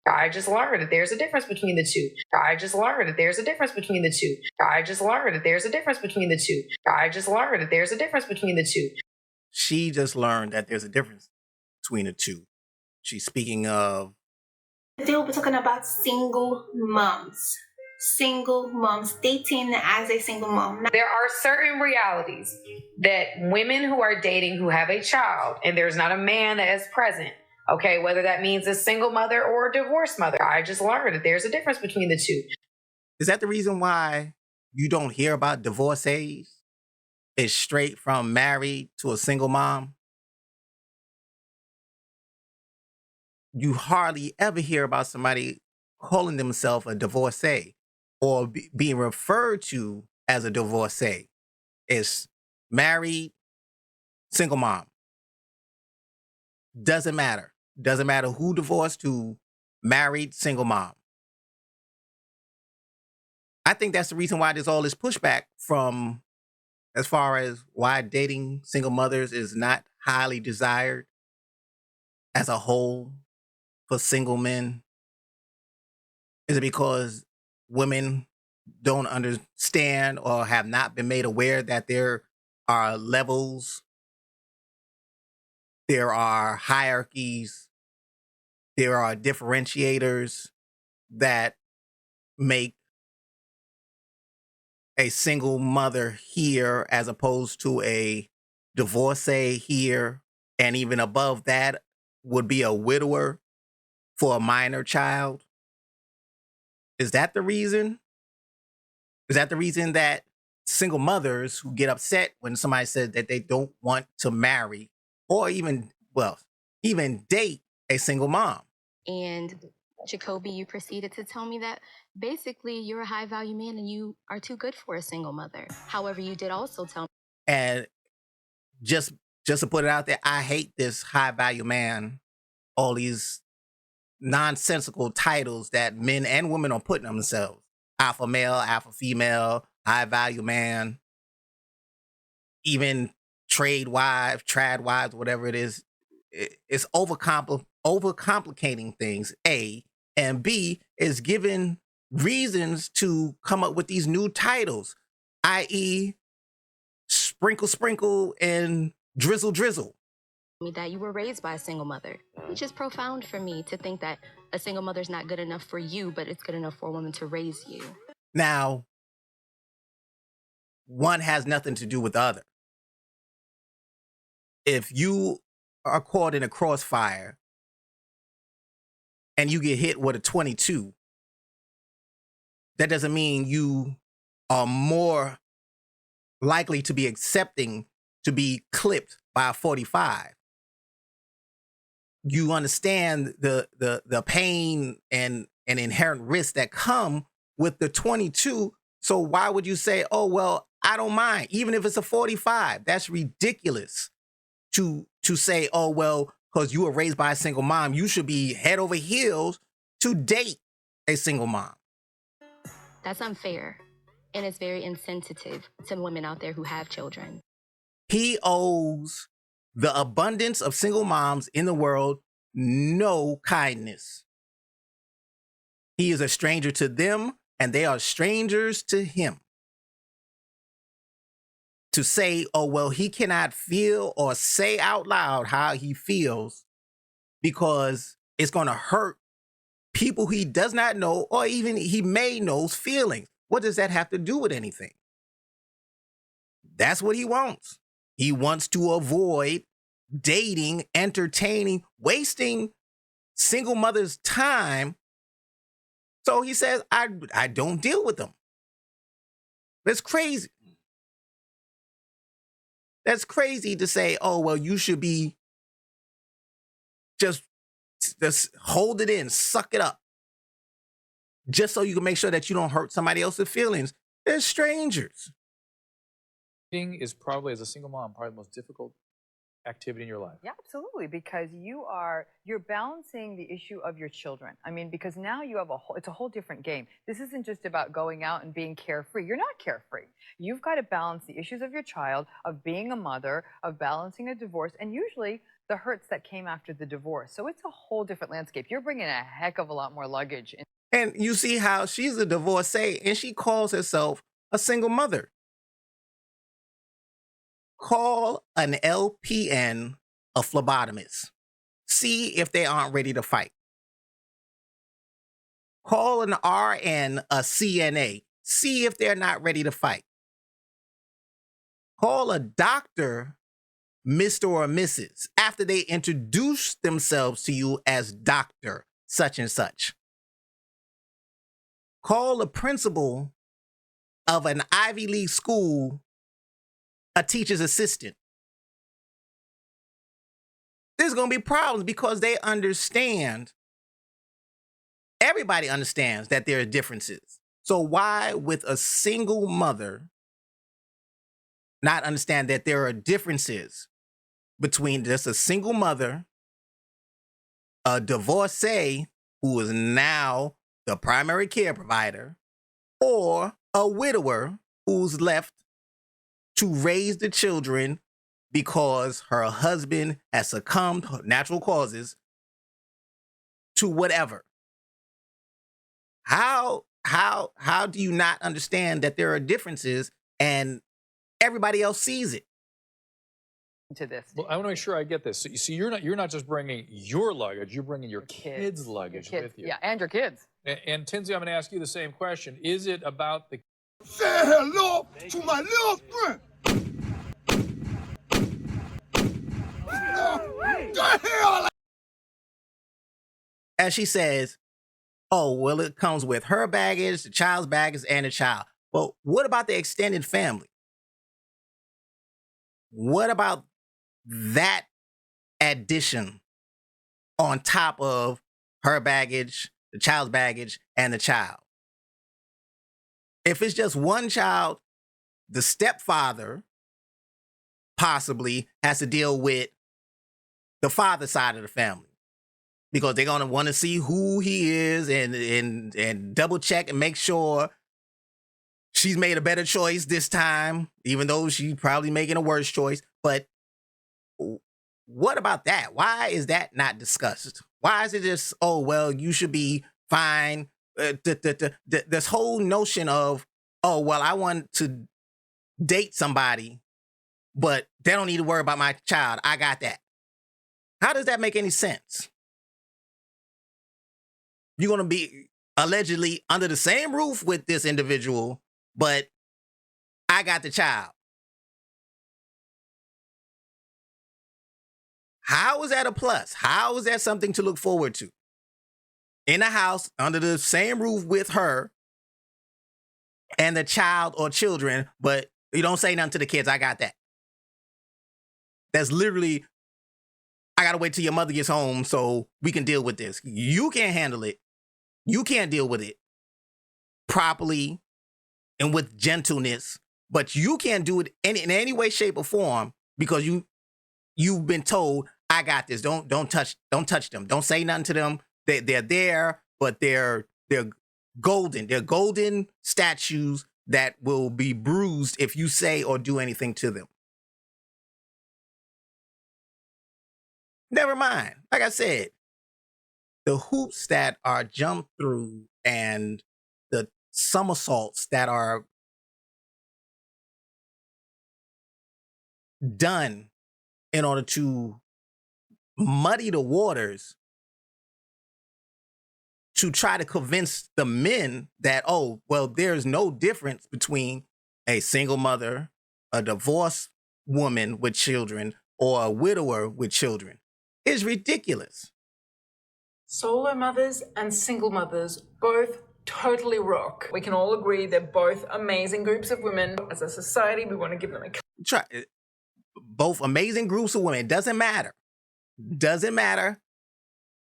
I just learned that there's a difference between the two. I just learned that there's a difference between the two. I just learned that there's a difference between the two. I just learned that there's a difference between the two. She just learned that there's a difference between the two. She's speaking of. Today we'll be talking about single moms. Single moms, dating as a single mom. There are certain realities that women who are dating who have a child and there's not a man that is present, okay, whether that means a single mother or a divorced mother. I just learned that there's a difference between the two. Is that the reason why you don't hear about divorcees? It's straight from married to a single mom. You hardly ever hear about somebody calling themselves a divorcee or being referred to as a divorcee. It's married, single mom. Doesn't matter. Doesn't matter who divorced who, married, single mom. I think that's the reason why there's all this pushback from as far as why dating single mothers is not highly desired as a whole for single men. Is it because women don't understand or have not been made aware that there are levels, there are hierarchies, there are differentiators that make a single mother here as opposed to a divorcee here, and even above that would be a widower for a minor child? Is that the reason? Is that the reason that single mothers who get upset when somebody says that they don't want to marry or even date a single mom? And Jacoby, you proceeded to tell me that basically you're a high value man and you are too good for a single mother. However, you did also tell me. And just to put it out there, I hate this high value man, all these nonsensical titles that men and women are putting on themselves. Alpha male, alpha female, high value man, even trad wives, whatever it is. It's overcomplicating things, A, and B, is giving reasons to come up with these new titles, i.e. sprinkle, and drizzle. That you were raised by a single mother, which is profound for me to think that a single mother is not good enough for you, but it's good enough for a woman to raise you. Now, one has nothing to do with the other. If you are caught in a crossfire and you get hit with a 22, that doesn't mean you are more likely to be accepting to be clipped by a 45. You understand the pain and inherent risks that come with the 22. So why would you say, oh, well, I don't mind, even if it's a 45? That's ridiculous to say, oh, well, because you were raised by a single mom, you should be head over heels to date a single mom. That's unfair. And it's very insensitive to women out there who have children. He owes the abundance of single moms in the world no kindness. He is a stranger to them, and they are strangers to him. To say, oh, well, he cannot feel or say out loud how he feels because it's going to hurt people he does not know or even he may know's feelings. What does that have to do with anything? That's what he wants. He wants to avoid dating, entertaining, wasting single mothers' time. So he says, I don't deal with them. That's crazy. That's crazy to say, oh, well, you should be just hold it in, suck it up, just so you can make sure that you don't hurt somebody else's feelings. They're strangers. Dating is probably, as a single mom, probably the most difficult activity in your life. Yeah, absolutely, because you're balancing the issue of your children. I mean, because now you have it's a whole different game. This isn't just about going out and being carefree. You're not carefree. You've got to balance the issues of your child, of being a mother, of balancing a divorce, and usually the hurts that came after the divorce. So it's a whole different landscape. You're bringing a heck of a lot more luggage. And you see how she's a divorcee and she calls herself a single mother. Call an LPN a phlebotomist. See if they aren't ready to fight. Call an RN a CNA. See if they're not ready to fight. Call a doctor Mr. or Mrs. after they introduce themselves to you as Dr. such and such. Call a principal of an Ivy League school a teacher's assistant. There's going to be problems because they understand, everybody understands that there are differences. So why with a single mother not understand that there are differences between just a single mother, a divorcee who is now the primary care provider, or a widower who's left to raise the children because her husband has succumbed, natural causes, to whatever. How do you not understand that there are differences and everybody else sees it? To this. Well, I want to make sure I get this. So you see, you're not just bringing your luggage, you're bringing your kids' luggage with you. Yeah, and your kids. And Tinsley, I'm going to ask you the same question. Is it about the Say hello to my little friend. The hell? As she says, oh, well, it comes with her baggage, the child's baggage, and the child. Well, what about the extended family? What about that addition on top of her baggage, the child's baggage, and the child? If it's just one child, the stepfather possibly has to deal with the father side of the family because they're going to want to see who he is and double check and make sure she's made a better choice this time, even though she's probably making a worse choice. But what about that? Why is that not discussed? Why is it just, oh, well, you should be fine? This whole notion of, oh, well, I want to date somebody, but they don't need to worry about my child. I got that. How does that make any sense? You're going to be allegedly under the same roof with this individual, but I got the child. How is that a plus? How is that something to look forward to? In a house under the same roof with her and the child or children, but you don't say nothing to the kids. I got that. That's literally, I got to wait till your mother gets home so we can deal with this. You can't handle it. You can't deal with it properly and with gentleness, but you can't do it in any way, shape, or form because you've been told, I got this. Don't touch them. Don't say nothing to them. They're there, but they're golden. They're golden statues that will be bruised if you say or do anything to them. Never mind. Like I said, the hoops that are jumped through and the somersaults that are done in order to muddy the waters to try to convince the men that, oh, well, there's no difference between a single mother, a divorced woman with children, or a widower with children is ridiculous. Solo mothers and single mothers both totally rock. We can all agree they're both amazing groups of women. As a society, we want to give them a both amazing groups of women. It doesn't matter. Doesn't matter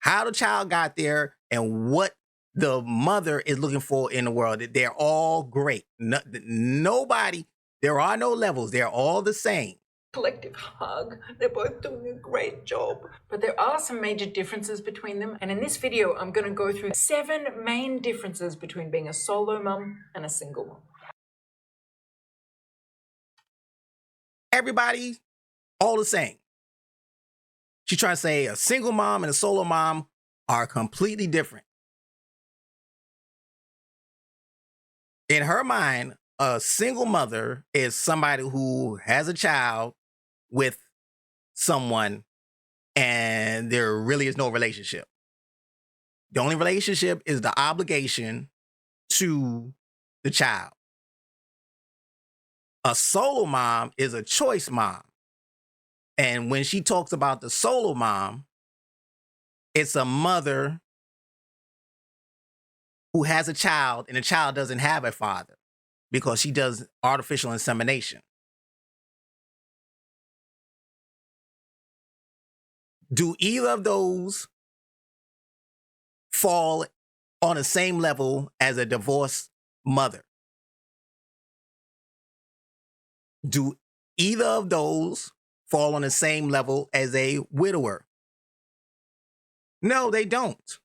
how the child got there and what the mother is looking for in the world. They're all great. Nobody, there are no levels. They're all the same. collective hug. They're both doing a great job. But there are some major differences between them. And in this video, I'm going to go through 7 main differences between being a solo mum and a single mum. Everybody, all the same. She's trying to say a single mom and a solo mom are completely different. In her mind, a single mother is somebody who has a child with someone and there really is no relationship. The only relationship is the obligation to the child. A solo mom is a choice mom. And when she talks about the solo mom, it's a mother who has a child and the child doesn't have a father because she does artificial insemination. Do either of those fall on the same level as a divorced mother? Do either of those fall on the same level as a widower? No, they don't.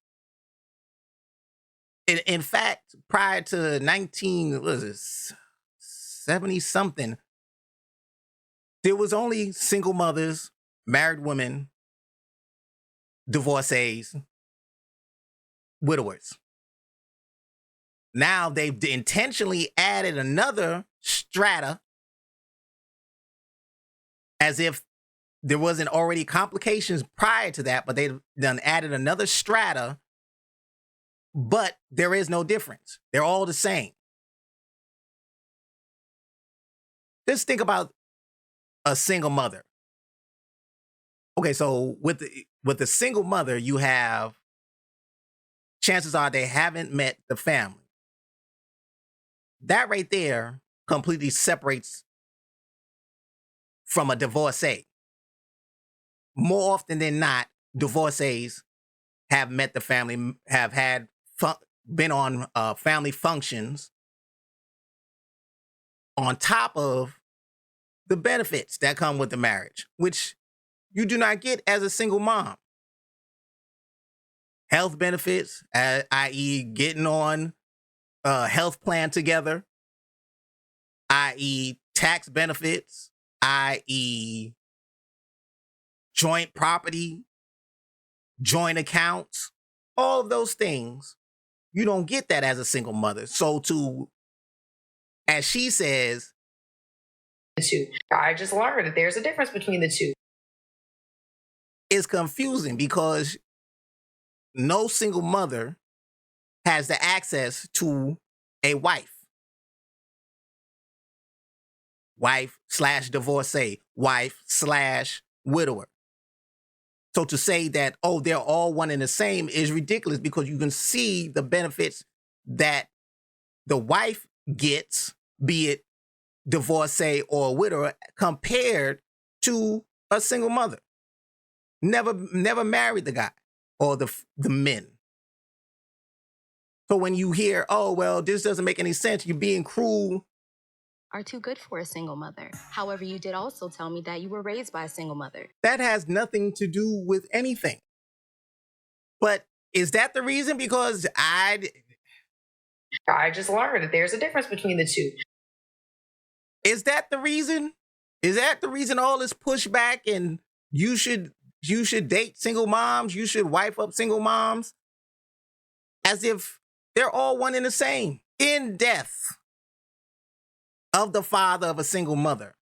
In fact, prior to 1970 something, there was only single mothers, married women, divorcees, widowers. Now they've intentionally added another strata as if there wasn't already complications prior to that, but they've done added another strata, but there is no difference. They're all the same. Just think about a single mother. Okay, so with the single mother, you have chances are they haven't met the family. That right there completely separates from a divorcee. More often than not, divorcees have met the family, have had been on family functions on top of the benefits that come with the marriage, which you do not get as a single mom. Health benefits, i.e. getting on a health plan together, i.e. tax benefits, i.e. joint property, joint accounts, all of those things, you don't get that as a single mother. So as she says, The two. I just learned that there's a difference between the two. it's confusing because no single mother has the access to a wife. Wife/divorcee, wife/widower. So to say that, oh, they're all one and the same is ridiculous because you can see the benefits that the wife gets, be it divorcee or widower, compared to a single mother. Never married the guy or the men. So when you hear, oh, well, this doesn't make any sense, you're being cruel. Are too good for a single mother. However, you did also tell me that you were raised by a single mother. That has nothing to do with anything. But is that the reason? Because I just learned that there's a difference between the two. Is that the reason? Is that the reason all this pushback and you should date single moms, you should wife up single moms? As if they're all one and the same. In death of the father of a single mother,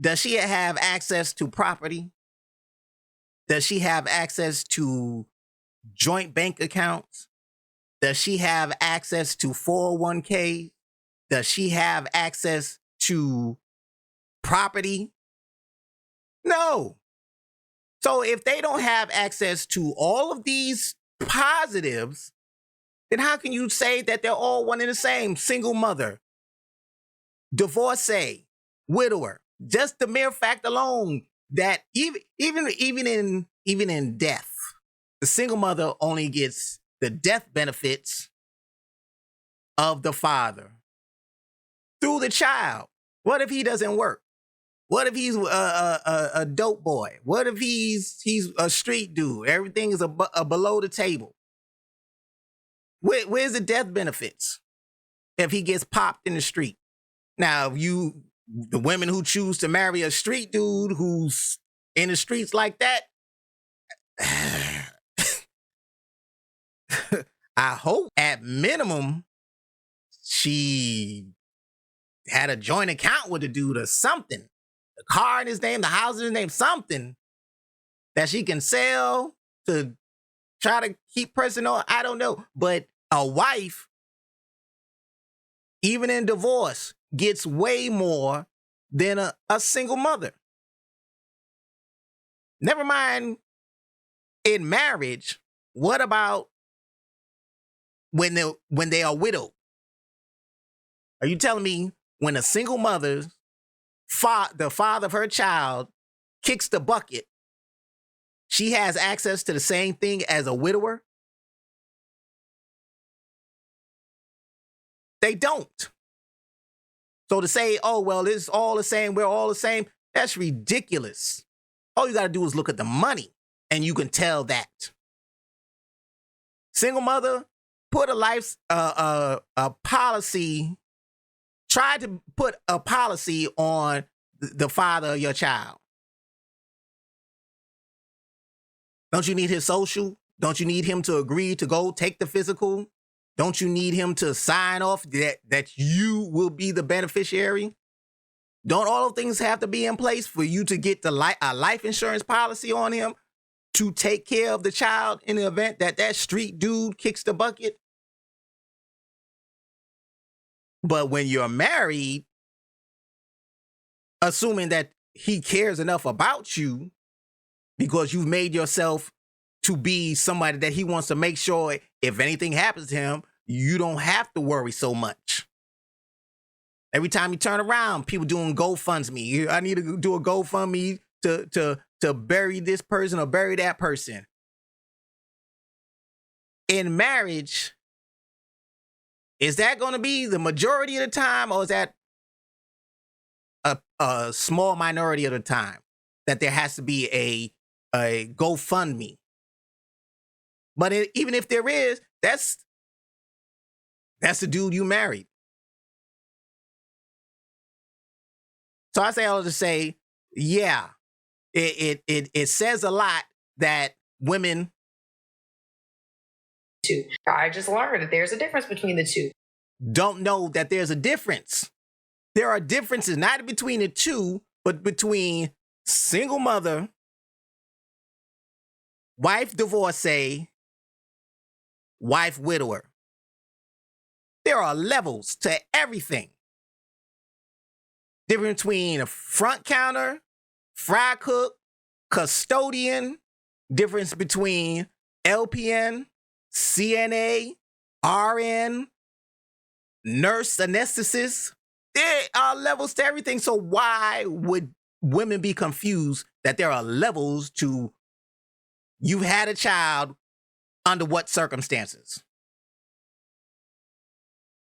does she have access to property? Does she have access to joint bank accounts? Does she have access to 401k? Does she have access to property? No. So if they don't have access to all of these positives, then how can you say that they're all one and the same? Single mother, divorcee, widower. Just the mere fact alone that even in death, the single mother only gets the death benefits of the father through the child. What if he doesn't work? What if he's a dope boy? What if he's a street dude? Everything is a below the table. Where's the death benefits if he gets popped in the street? Now, the women who choose to marry a street dude who's in the streets like that, I hope at minimum she had a joint account with the dude or something. The car in his name, the house in his name, something that she can sell to try to keep pressing on. I don't know. But a wife, even in divorce, gets way more than a single mother. Never mind in marriage. What about when they are widowed? Are you telling me when a single mother, the father of her child, kicks the bucket, she has access to the same thing as a widower? They don't. So to say, oh, well, it's all the same, we're all the same, that's ridiculous. All you got to do is look at the money, and you can tell that. Single mother, put a policy, try to put a policy on the father of your child. Don't you need his social? Don't you need him to agree to go take the physical? Don't you need him to sign off that you will be the beneficiary? Don't all of things have to be in place for you to get a life insurance policy on him to take care of the child in the event that street dude kicks the bucket? But when you're married, assuming that he cares enough about you because you've made yourself to be somebody that he wants to make sure if anything happens to him, you don't have to worry so much. Every time you turn around, people doing GoFundMe. I need to do a GoFundMe to bury this person or bury that person. In marriage, is that going to be the majority of the time, or is that a small minority of the time that there has to be a GoFundMe? But even if there is, that's the dude you married. So I say all to say, yeah, it says a lot that women. I just learned that there's a difference between the two. Don't know that there's a difference. There are differences not between the two, but between single mother, wife divorcee, wife widower. There are levels to everything. Difference between a front counter, fry cook, custodian, difference between LPN, CNA, RN, nurse, anesthetist. There are levels to everything. So why would women be confused that there are levels to you've had a child under what circumstances?